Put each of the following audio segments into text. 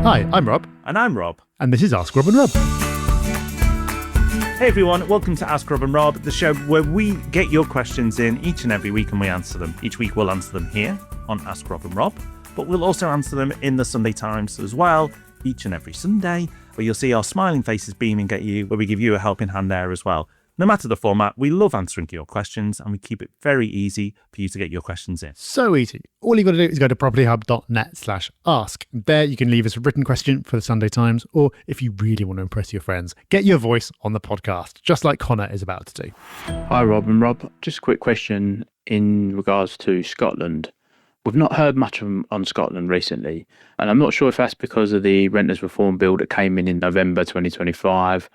Hi, I'm Rob. And I'm Rob. And this is Ask Rob and Rob. Hey everyone, welcome to Ask Rob and Rob, the show where we get your questions in each and every week and we answer them. Each week we'll answer them here on Ask Rob and Rob, but we'll also answer them in the Sunday Times as well, each and every Sunday, where you'll see our smiling faces beaming at you, where we give you a helping hand there as well. No matter the format, we love answering your questions and we keep it very easy for you to get your questions in. So easy. All you've got to do is go to propertyhub.net/ask. There you can leave us a written question for the Sunday Times, or if you really want to impress your friends, get your voice on the podcast, just like Connor is about to do. Hi Rob and Rob. Just a quick question in regards to Scotland. We've not heard much on Scotland recently, and I'm not sure if that's because of the Renters Reform Bill that came in November 2025,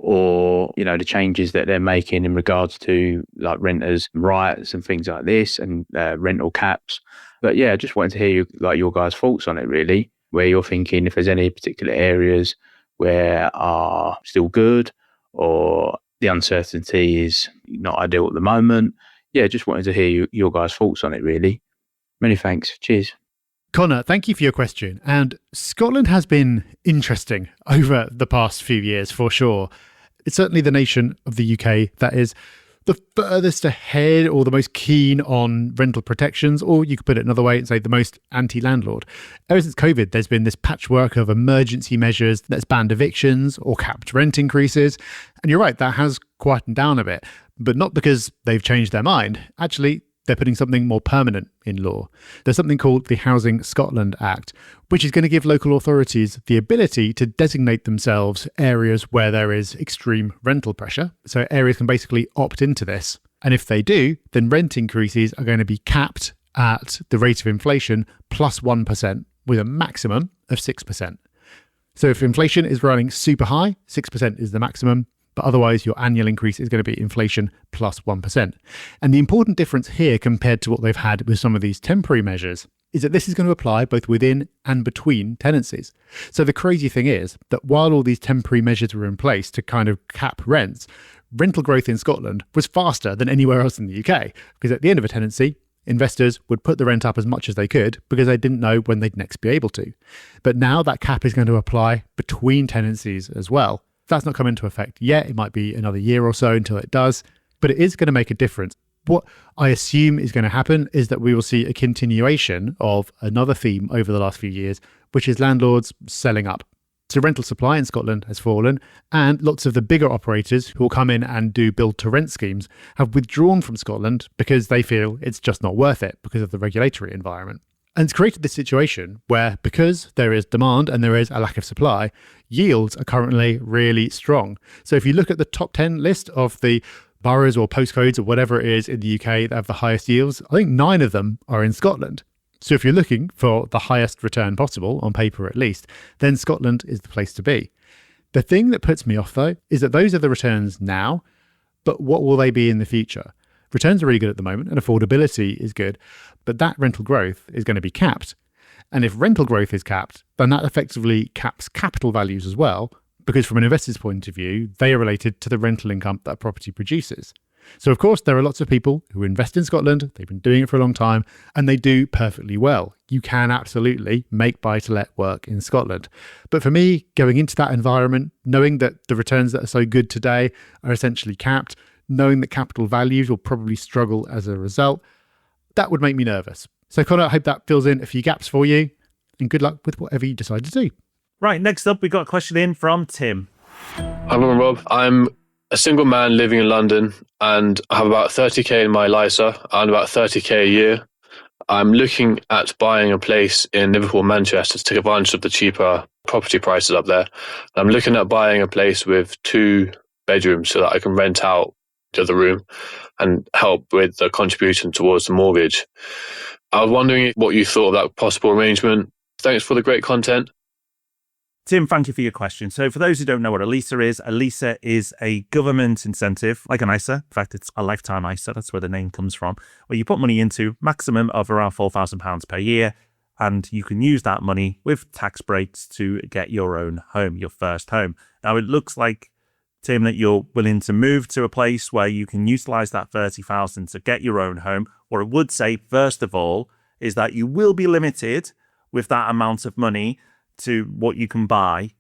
or, you know, the changes that they're making in regards to like renters' rights and things like this and rental caps. But yeah, just wanted to hear your guys' thoughts on it really, where you're thinking if there's any particular areas where are still good or the uncertainty is not ideal at the moment. Yeah, just wanted to hear your guys' thoughts on it really. Many thanks. Cheers. Connor, thank you for your question. And Scotland has been interesting over the past few years for sure. It's certainly the nation of the UK that is the furthest ahead or the most keen on rental protections, or you could put it another way and say the most anti-landlord. Ever since COVID, there's been this patchwork of emergency measures that's banned evictions or capped rent increases. And you're right, that has quietened down a bit, but not because they've changed their mind. Actually, they're putting something more permanent in law. There's something called the Housing Scotland Act, which is going to give local authorities the ability to designate themselves areas where there is extreme rental pressure. So areas can basically opt into this. And if they do, then rent increases are going to be capped at the rate of inflation plus 1% with a maximum of 6%. So if inflation is running super high, 6% is the maximum. But otherwise, your annual increase is going to be inflation plus 1%. And the important difference here compared to what they've had with some of these temporary measures is that this is going to apply both within and between tenancies. So the crazy thing is that while all these temporary measures were in place to kind of cap rents, rental growth in Scotland was faster than anywhere else in the UK, because at the end of a tenancy, investors would put the rent up as much as they could because they didn't know when they'd next be able to. But now that cap is going to apply between tenancies as well. That's not come into effect yet. It might be another year or so until it does, but it is going to make a difference. What I assume is going to happen is that we will see a continuation of another theme over the last few years, which is landlords selling up. So rental supply in Scotland has fallen, and lots of the bigger operators who will come in and do build to rent schemes have withdrawn from Scotland because they feel it's just not worth it because of the regulatory environment. And it's created this situation where, because there is demand and there is a lack of supply, yields are currently really strong. So if you look at the top 10 list of the boroughs or postcodes or whatever it is in the UK that have the highest yields, I think 9 of them are in Scotland. So if you're looking for the highest return possible, on paper at least, then Scotland is the place to be. The thing that puts me off, though, is that those are the returns now, but what will they be in the future? Returns are really good at the moment and affordability is good, but that rental growth is going to be capped. And if rental growth is capped, then that effectively caps capital values as well, because from an investor's point of view, they are related to the rental income that a property produces. So of course, there are lots of people who invest in Scotland, they've been doing it for a long time, and they do perfectly well. You can absolutely make buy-to-let work in Scotland. But for me, going into that environment, knowing that the returns that are so good today are essentially capped, knowing that capital values will probably struggle as a result, that would make me nervous. So Connor, I hope that fills in a few gaps for you, and good luck with whatever you decide to do. Right, next up, we got a question in from Tim. Hi, Rob. I'm a single man living in London, and I have about 30k in my LISA and about 30k a year. I'm looking at buying a place in Liverpool, Manchester to take advantage of the cheaper property prices up there. I'm looking at buying a place with 2 bedrooms so that I can rent out the other room and help with the contribution towards the mortgage. I was wondering what you thought of that possible arrangement. Thanks for the great content. Tim, thank you for your question. So for those who don't know what a LISA is a government incentive, like an ISA. In fact, it's a lifetime ISA. That's where the name comes from, where you put money into maximum of around £4,000 per year. And you can use that money with tax breaks to get your own home, your first home. Now, it looks like, Tim, that you're willing to move to a place where you can utilize that 30,000 to get your own home. What I would say, first of all, is that you will be limited with that amount of money to what you can buy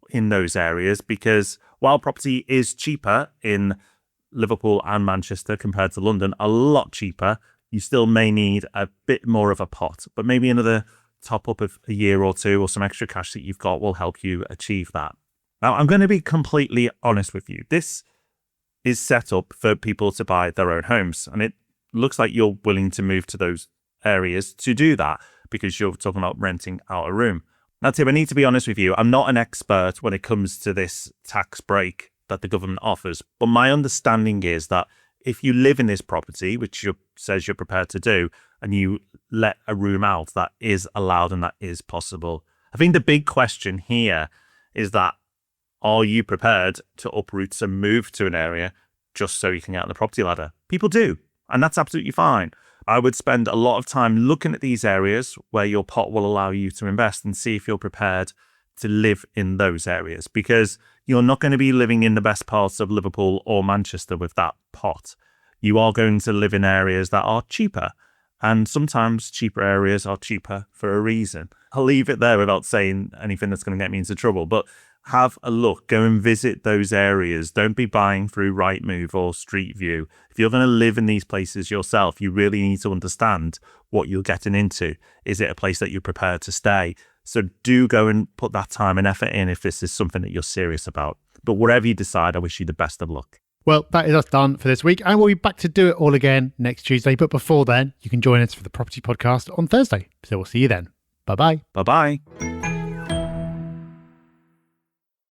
in those areas, because while property is cheaper in Liverpool and Manchester compared to London, a lot cheaper, you still may need a bit more of a pot, but maybe another top up of a year or two or some extra cash that you've got will help you achieve that. Now, I'm going to be completely honest with you. This is set up for people to buy their own homes, and it looks like you're willing to move to those areas to do that because you're talking about renting out a room. Now, Tim, I need to be honest with you. I'm not an expert when it comes to this tax break that the government offers, but my understanding is that if you live in this property, which says you're prepared to do, and you let a room out, that is allowed and that is possible. I think the big question here is that, are you prepared to uproot and move to an area just so you can get on the property ladder? People do, and that's absolutely fine. I would spend a lot of time looking at these areas where your pot will allow you to invest and see if you're prepared to live in those areas, because you're not going to be living in the best parts of Liverpool or Manchester with that pot. You are going to live in areas that are cheaper, and sometimes cheaper areas are cheaper for a reason. I'll leave it there without saying anything that's going to get me into trouble, but have a look, go and visit those areas. Don't be buying through Rightmove or Street View. If you're going to live in these places yourself, you really need to understand what you're getting into. Is it a place that you're prepared to stay? So do go and put that time and effort in if this is something that you're serious about. But whatever you decide, I wish you the best of luck. Well, that is us done for this week, and we'll be back to do it all again next Tuesday. But before then, you can join us for the Property Podcast on Thursday. So we'll see you then. Bye-bye. Bye-bye.